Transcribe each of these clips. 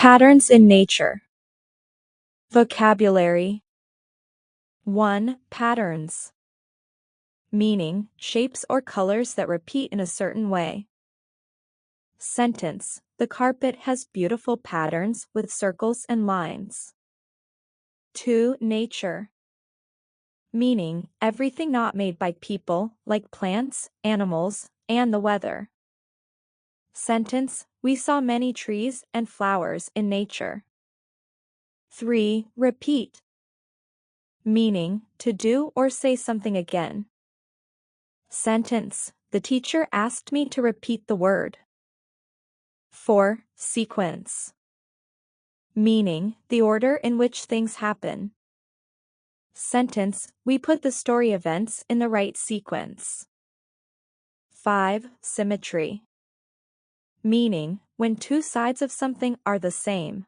Patterns in nature. Vocabulary. 1. Patterns. Meaning, shapes or colors that repeat in a certain way. Sentence. The carpet has beautiful patterns with circles and lines. 2. Nature. Meaning, everything not made by people, like plants, animals, and the weather. Sentence. We saw many trees and flowers in nature. 3. Repeat. Meaning, to do or say something again. Sentence. The teacher asked me to repeat the word. 4. Sequence. Meaning, the order in which things happen. Sentence. We put the story events in the right sequence. 5. Symmetry. Meaning, when two sides of something are the same.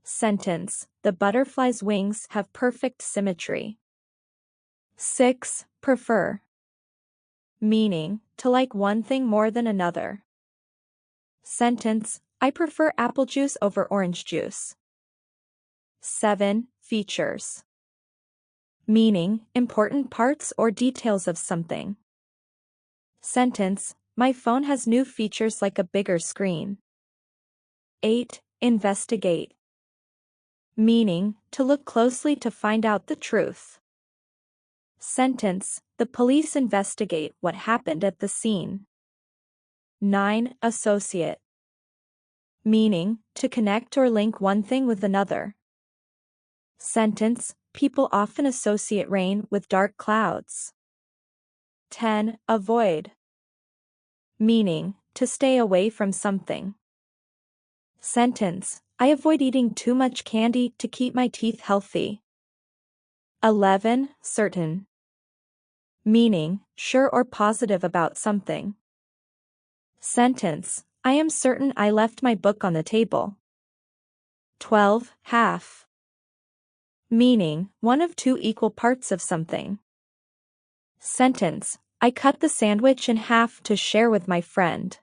Sentence. The butterfly's wings have perfect symmetry. 6. Prefer. Meaning, to like one thing more than another. Sentence. I prefer apple juice over orange juice. 7. Features. Meaning, important parts or details of something. Sentence. My phone has new features like a bigger screen. 8. Investigate. Meaning, to look closely to find out the truth. Sentence. The police investigate what happened at the scene. 9. Associate. Meaning, to connect or link one thing with another. Sentence. People often associate rain with dark clouds. 10. Avoid. Meaning, to stay away from something. Sentence. I avoid eating too much candy to keep my teeth healthy. 11. Certain. Meaning, sure or positive about something. Sentence. I am certain I left my book on the table. 12. Half. Meaning, one of two equal parts of something. Sentence. I cut the sandwich in half to share with my friend.